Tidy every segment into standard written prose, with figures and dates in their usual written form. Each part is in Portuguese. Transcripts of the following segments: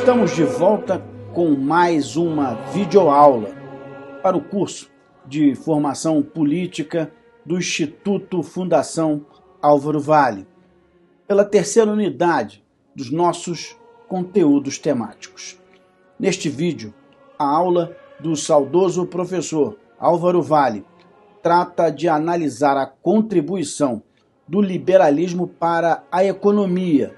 Estamos de volta com mais uma videoaula para o curso de formação política do Instituto Fundação Álvaro Vale, pela terceira unidade dos nossos conteúdos temáticos. Neste vídeo, a aula do saudoso professor Álvaro Vale trata de analisar a contribuição do liberalismo para a economia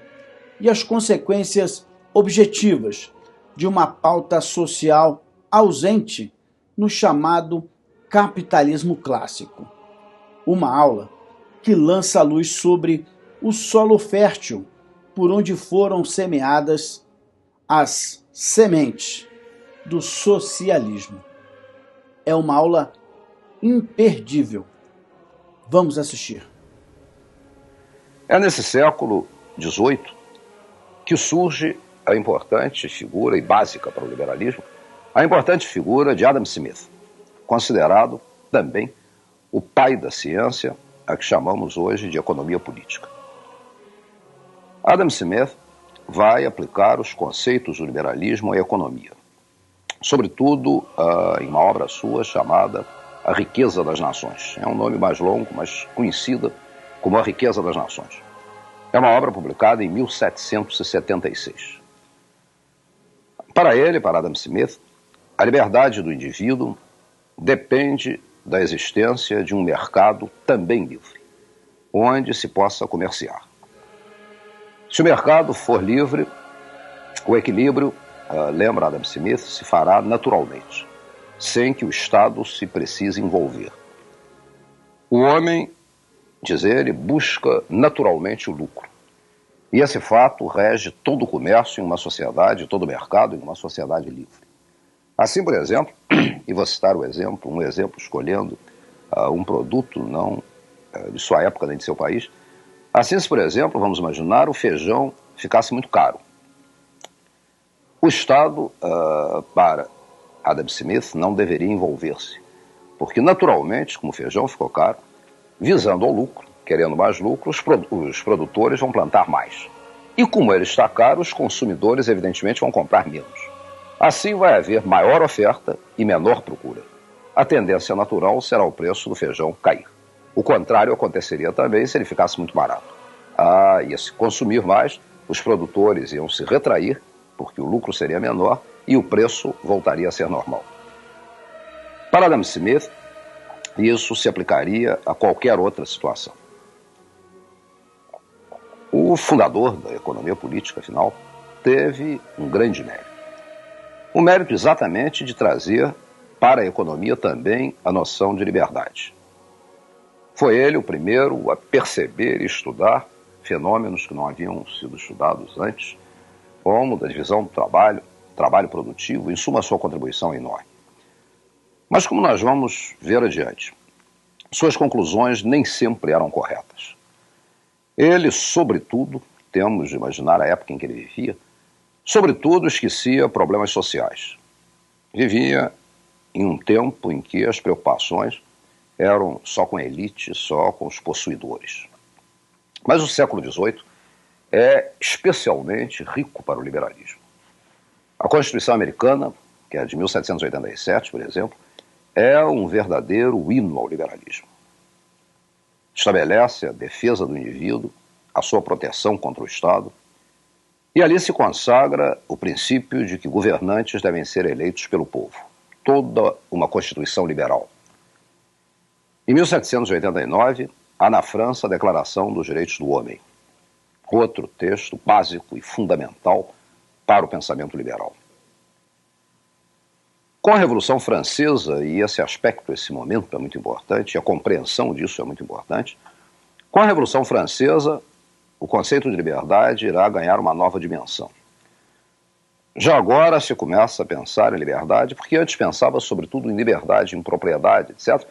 e as consequências objetivas de uma pauta social ausente no chamado capitalismo clássico. Uma aula que lança luz sobre o solo fértil por onde foram semeadas as sementes do socialismo. É uma aula imperdível. Vamos assistir. É nesse século XVIII que surge a importante figura e básica para o liberalismo, a importante figura de Adam Smith, considerado também o pai da ciência, a que chamamos hoje de economia política. Adam Smith vai aplicar os conceitos do liberalismo à economia, sobretudo em uma obra sua chamada A Riqueza das Nações. É um nome mais longo, mas conhecida como A Riqueza das Nações. É uma obra publicada em 1776. Para ele, para Adam Smith, a liberdade do indivíduo depende da existência de um mercado também livre, onde se possa comerciar. Se o mercado for livre, o equilíbrio, lembra Adam Smith, se fará naturalmente, sem que o Estado se precise envolver. O homem, diz ele, busca naturalmente o lucro. E esse fato rege todo o comércio em uma sociedade, todo o mercado em uma sociedade livre. Assim, por exemplo, e vou citar um exemplo escolhendo um produto não de sua época nem de seu país. Assim, se, por exemplo, vamos imaginar, o feijão ficasse muito caro. O Estado, para Adam Smith, não deveria envolver-se, porque naturalmente, como o feijão ficou caro, visando ao lucro, querendo mais lucro, os produtores vão plantar mais. E como ele está caro, os consumidores evidentemente vão comprar menos. Assim vai haver maior oferta e menor procura. A tendência natural será o preço do feijão cair. O contrário aconteceria também se ele ficasse muito barato. Ia se consumir mais, os produtores iam se retrair, porque o lucro seria menor e o preço voltaria a ser normal. Para Adam Smith, isso se aplicaria a qualquer outra situação. O fundador da economia política, afinal, teve um grande mérito. O mérito exatamente de trazer para a economia também a noção de liberdade. Foi ele o primeiro a perceber e estudar fenômenos que não haviam sido estudados antes, como da divisão do trabalho produtivo, em suma, sua contribuição é enorme. Mas como nós vamos ver adiante, suas conclusões nem sempre eram corretas. Ele, sobretudo, temos de imaginar a época em que ele vivia, sobretudo esquecia problemas sociais. Vivia em um tempo em que as preocupações eram só com a elite, só com os possuidores. Mas o século XVIII é especialmente rico para o liberalismo. A Constituição americana, que é de 1787, por exemplo, é um verdadeiro hino ao liberalismo. Estabelece a defesa do indivíduo, a sua proteção contra o Estado, e ali se consagra o princípio de que governantes devem ser eleitos pelo povo. Toda uma Constituição liberal. Em 1789, há na França a Declaração dos Direitos do Homem, outro texto básico e fundamental para o pensamento liberal. Com a Revolução Francesa, e esse aspecto, esse momento é muito importante, e a compreensão disso é muito importante, com a Revolução Francesa, o conceito de liberdade irá ganhar uma nova dimensão. Já agora se começa a pensar em liberdade, porque antes pensava sobretudo em liberdade, em propriedade, etc.,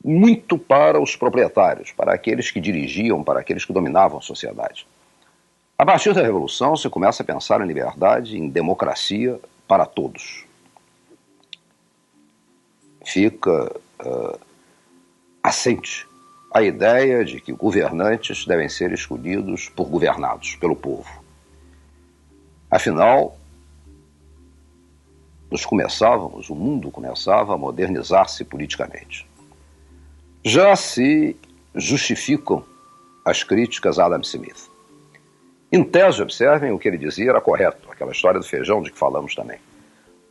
muito para os proprietários, para aqueles que dirigiam, para aqueles que dominavam a sociedade. A partir da Revolução se começa a pensar em liberdade, em democracia para todos. Fica assente a ideia de que governantes devem ser escolhidos por governados, pelo povo. Afinal, o mundo começava a modernizar-se politicamente. Já se justificam as críticas a Adam Smith. Em tese, observem, o que ele dizia era correto, aquela história do feijão de que falamos também.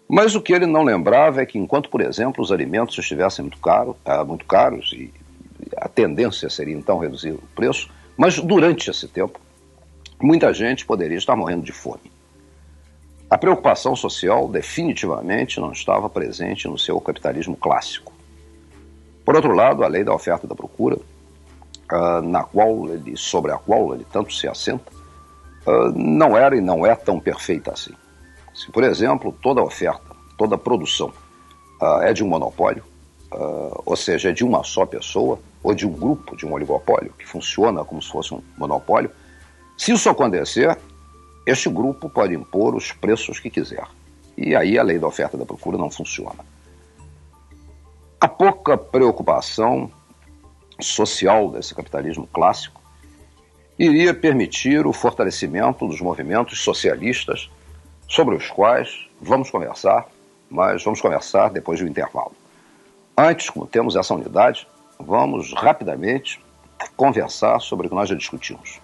Mas o que ele não lembrava é que enquanto, por exemplo, os alimentos estivessem muito caros e a tendência seria então reduzir o preço, mas durante esse tempo, muita gente poderia estar morrendo de fome. A preocupação social definitivamente não estava presente no seu capitalismo clássico. Por outro lado, a lei da oferta e da procura, sobre a qual ele tanto se assenta, não era e não é tão perfeita assim. Se, por exemplo, toda oferta, toda produção é de um monopólio, ou seja, é de uma só pessoa, ou de um grupo, de um oligopólio, que funciona como se fosse um monopólio, se isso acontecer, este grupo pode impor os preços que quiser. E aí a lei da oferta e da procura não funciona. A pouca preocupação social desse capitalismo clássico iria permitir o fortalecimento dos movimentos socialistas, sobre os quais vamos conversar, mas vamos conversar depois do intervalo. Antes, como temos essa unidade, vamos rapidamente conversar sobre o que nós já discutimos.